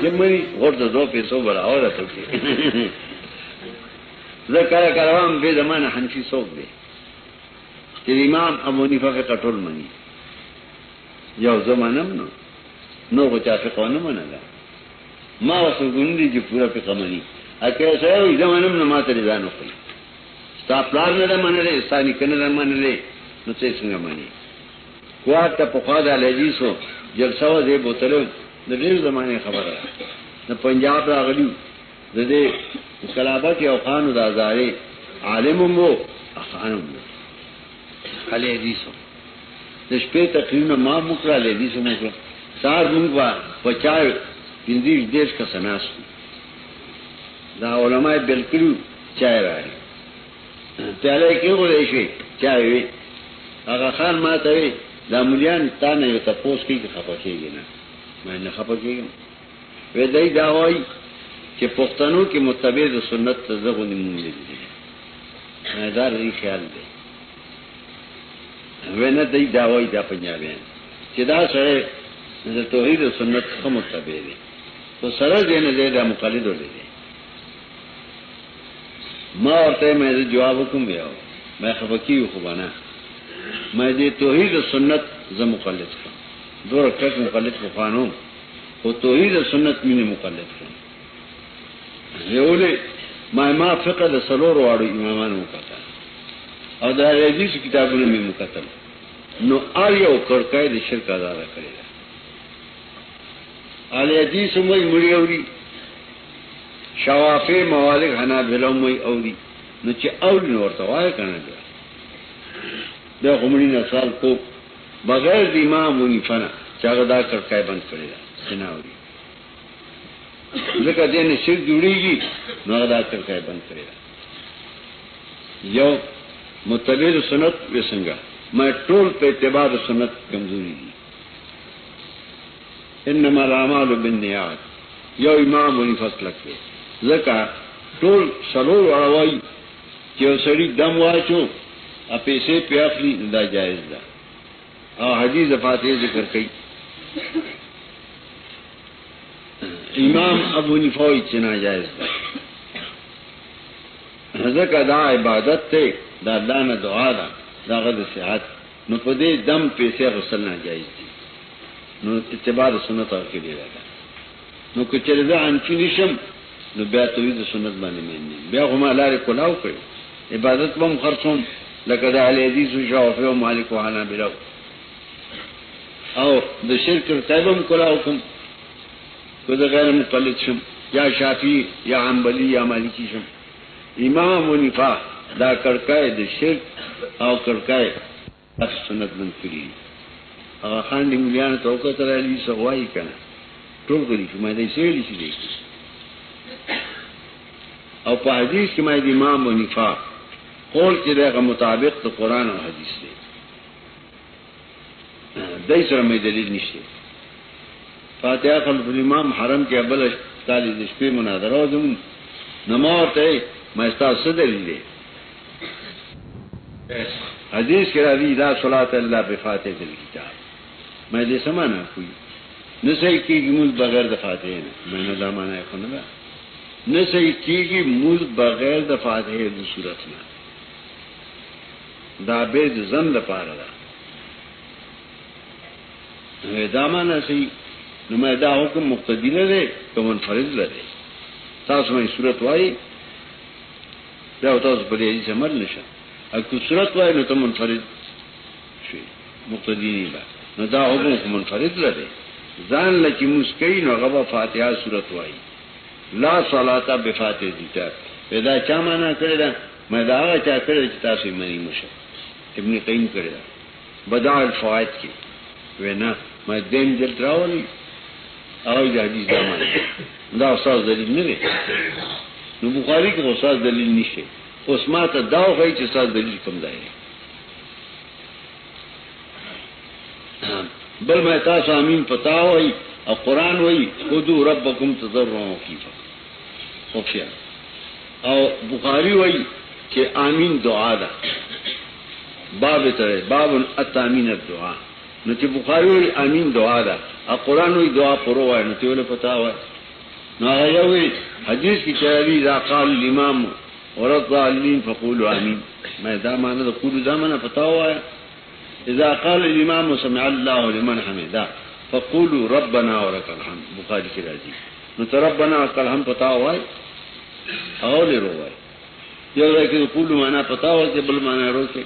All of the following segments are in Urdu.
جمنی غرد دو پیسو بڑھاؤ رہتا ذکر کروام بے زمانہ حنفی سوک دے کہ امام ابو حنیفہ کے کٹول منی یو زمانم نو کو چاہتے قوانم منا گا ما وصل گندی جو پورا پہ قمنی اکیسا سوئی زمانم نو ماتا رضانو خلی ستا پلار ندا من لے ستا نکن ندا من لے نو تے سنگا منی کوار تا پخواد علی حدیثو جلسو دے بوتلو دا دیر زمانے خبر رہا دا پنجاب را غلیو دا دے کلابت یا خانو دا ازارے عالمم وہ اخانم وہ علی حدیثو دا شپے تقریبا ما مکرا علی حدیثو مکرا سار منگوا پچاو پندیش دیش کا سناسو دا علماء بلکلو چائے رہے پیالے کیوں کو دیشوے چائے وے آقا خان ماتا وے دا ملیان تانا یو تپوس کی خفا کیے گی نا میں نے خفا کیے گی وے دائی دعوائی کہ پختنوں کی متبع دا سنت تزغو نمون لے دی میں دار رہی خیال دے وے نا دائی دعوائی دا پنجابیان کہ دا سرے دا توحید و سنت خم متبع دے تو سرے دینے دے دا مقالد ہو لے دے ماں اور میں جواب حکم گیا ہوں میں خفکی ہوں خوبانا میں دے توحید و سنت ز مقلد کروں دو رکعت مقلد کو خانوں وہ توحید و سنت میں نے مقلد کروں یہ بولے ما فقہ دا سلور واڑو امامان مقتل اور دا حدیث کتابوں میں مقتل نو آیا و کرکای دا شرک ادارہ کرے گا آل حدیث موئی مڑی اوری شوافی موالک حنابلہ موئی اوری نو چی اولی نورتا وائی کرنا دیا دا غمڑی نسال کو بغیر دی امام و نفنا چاگا دا کرکای بند کرے گا سناوری لکہ دین شرک جوڑی گی نو دا کرکای بند کرے گا یو متبع سنت ویسنگا میں ٹول پہ اعتبار سنت کمزوری دی انما الاعمال بالنیات یو امام و نفت لکھے لکہ ٹول سلور اڑوائی کہ سڑی دم واچو پیسے پہ اخلی دا جائز دا اور حدیث فاتح ذکر کئی امام ابو نفوی چنا جائز دا حضرت دا عبادت تے دا اللہ نا دعا دا دا غد صحت نو پدے دم پیسے غسلنا جائز دی نو اتبار سنت اور کے لئے دا نو کچھ رضا انفی نشم نو بیا توید سنت بانے میں بیا غما لارے کلاو کرے عبادت بم خرصوں لقد اہل حدیث و شافعی و مالک و حنابلہ او دا شرک تیبم کلا حکم کو دا غیر مقلد شم یا شافعی یا حنبلی یا مالکی شم امام و نفا دا کرکائے دا شرک او کرکائے سنت بند کری اگر خان دی ملیان توقع تر علی سغوائی کنا ٹول کری کہ میں دا سیلی سی دیکھی او پا حدیث کی میں دا امام و نفا قول کی رہے گا مطابق تو قرآن اور حدیث دے دئی سر میں دلیل نشتے فاتحہ خلف الامام حرم کے ابل تالی دشپے مناظرہ دوں نماز ہے میں استاد سے دلیل دے حدیث کے راوی لا صلاۃ اللہ بفاتحہ الکتاب میں دے سمانا کوئی نہ صحیح کی موز بغیر دفاتحہ ہے میں نے دامانا ہے خنبا نہ صحیح کی موز بغیر دفاتحہ ہے دو صورت میں دا بیز زن دا پارا دا دامانا سی نمائی دا حکم مقتدی لدے تو منفرد لدے تاس میں صورت وائی دا تاس بلی حدیث عمل نشا اگر صورت وائی نو تو منفرد شوی مقتدی نہیں با نو دا حکم منفرد لدے زان لکی مسکئی نو غبا فاتحہ صورت وائی لا صلاة بفاتح دیتا پیدا چا مانا کرے دا میں دا آگا چا کرے چتا سی منی مشک ابن قیم کرے دا بدع الفوائد کی وینا میں دین جلت راو نہیں آگا جا حدیث دا مانا دا استاذ دلیل نرے نو بخاری کے استاذ دلیل نشتے اس ما تا داو خواہی چا استاذ دلیل کم دائے بل میں تاس آمین پتا ہوئی اور قرآن ہوئی خودو ربکم تضرعا خفیا اور بخاری ہوئی کہ آمین دعا دا باب ترے باب التامین الدعا نو چې بخاری ہوئی آمین دعا دا اور قرآن ہوئی دعا پرو ہے نو تیولے پتا ہوا حدیث کی چراوی اذا قال الامام والضالین فقولوا آمین. میں دا مانا دا قولوا دا مانا پتا ہوا ہے. اذا قال الامام سمع اللہ لمن حمدا فقولوا ربنا ولک الحمد. بخاری کی راضی نو تو ربنا ولک الحمد پتا ہوا ہے اور لے رو ہے یہ کہ قولوا مانا پتا ہوا کہ بل مانا رو کے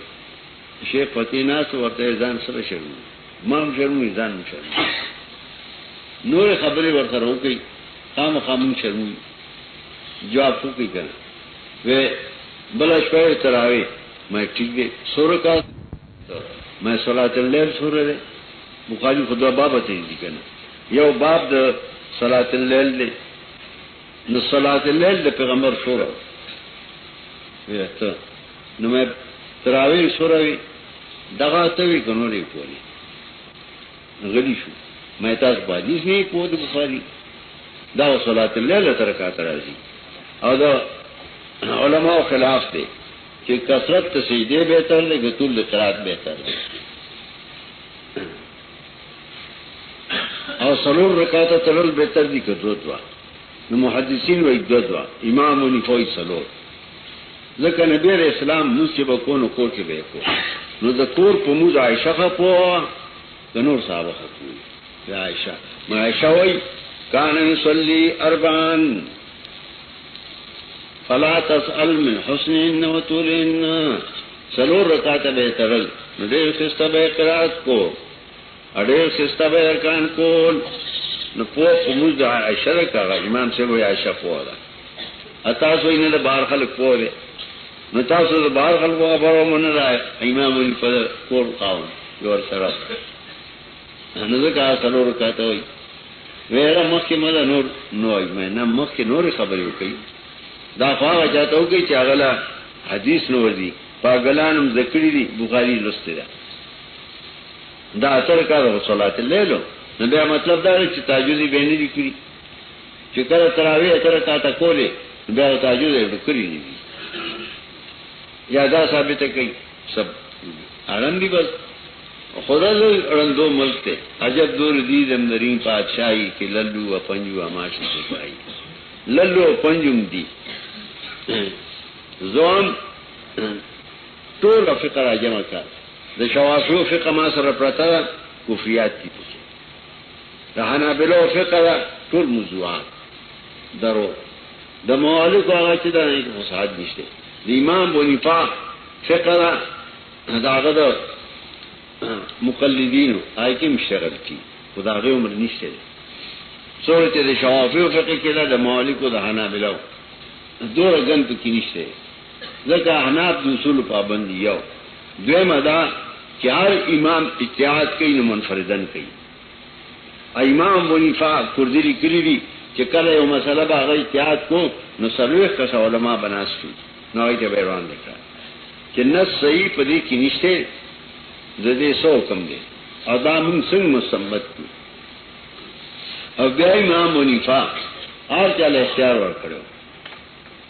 شیخ فتح ناس ورته ځان سره شروع مام شروع ځان شروع نور خبریں ورته وکي خام خامون شروع جواب کوي کنه و بل شپه تراوی میں ٹھیک ہے سورہ کا میں صلاۃ اللیل سورہ ہے بخاری خدا باب ته دي کنه یو باب د صلاۃ اللیل دی نو صلاۃ اللیل د پیغمبر سورہ یہ نو میں تراوی سورہ دغه ته وی کنو لري کولی غلی شو میں تاس باندې نه کوو د بخاری دا صلاۃ اللیل ترکات راځي او دا علماء خلاف دي چې کثرت سجده بهتر دی که طول قرات بهتر دی او سلور رکعات تلل بهتر دی که دو دوا نو محدثین وایي دو دوا امام ونیفوی سلور ځکه نبی علیہ السلام مصیبه کو نو کور کې به کو نو د کور په موږ عائشہ خپو د نور صحابه خپو یا عائشہ ما عائشہ وایي کان یصلی اربعا فلا تسأل من حسنهن وطولهن سلور رکعات بهتر نو ډېر سسته به قرات کو اډېر سسته به ارکان کول نو په موږ عائشہ راکړه امام سے وایي عائشہ پوره اتا سو نه د بار خلک پوره نو تاسو د بار خلکو خبرو مونږ راي امام په کور قاون یور سره نو ځکه سلور رکعات وایي ویره مخکې مله نور نوای مې نه مخکې نور خبرې وکړي دا خواهد چاہتا ہو کہ چاگلا حدیث نور دی پاگلانم ذکری دی بخاری لستے دا دا اثر کا رہو صلاة اللیلو نبیہ مطلب دا رہی چی تاجوزی بینی دی کری چکر تراوی اثر کاتا کولے نبیہ تاجوزی بکری نہیں دی یا دا ثابت ہے کئی سب آرم دی بس خدا لوگ ارندو ملک تے عجب دور دی زمدرین پادشاہی کہ للو و پنجو اماشی سپائی للو و پنجم دی زوم ټول فقہ را جمع کړ د شوافیو فقہ ما سره پرتا کفریات دي پکې د حنابلو فقہ ټول موضوعات درو د مالک هغه چې د مصحح نشته د امام بونیفا فقہ داغه د مقلدین آی کې مشتغل کی خدای عمر نشته سورۃ د شوافیو فقہ کې د مالک او د حنابلو دور گن تو کی نشتے لکہ احناف اصول پابندی یو دویم ادا کہ ہر امام اجتہاد کئی نو منفردن کئی امام ونیفا کردری کری دی کہ کل یو مسئلہ با اگر اجتہاد کو نو سلویخ کسا علماء بناستو نو آئی تا بیروان لکھا کہ نس صحیح پدی کی نشتے زدے سو کم دے ادامن سنگ مستمت کی اور بیا امام ونیفا آر چال اختیار ور کرو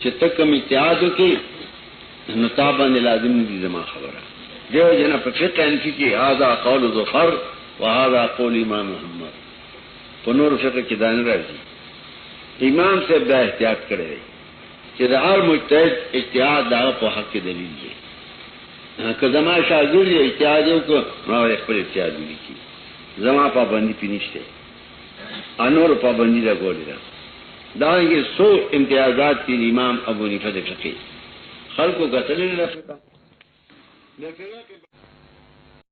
چې تکم اتحاد کی نتابان لازم دی زما خبره دیو جنا په فقہ انفی کی هذا قول ظفر وهذا قول امام محمد په نور فقہ کې دان راځي امام سے بیا احتیاط کړی چې د هر مجتهد اجتهاد دا په حق کې دلیل دی که زما شاګرد اجتهاد وکړ نو خپل اجتهاد وکړي زما پابندی پینشته انور پابندی دا ګولې ده داغے سو امتیازات کی امام ابو حنیفہ فقی خلق کو قتل نہ رکھتا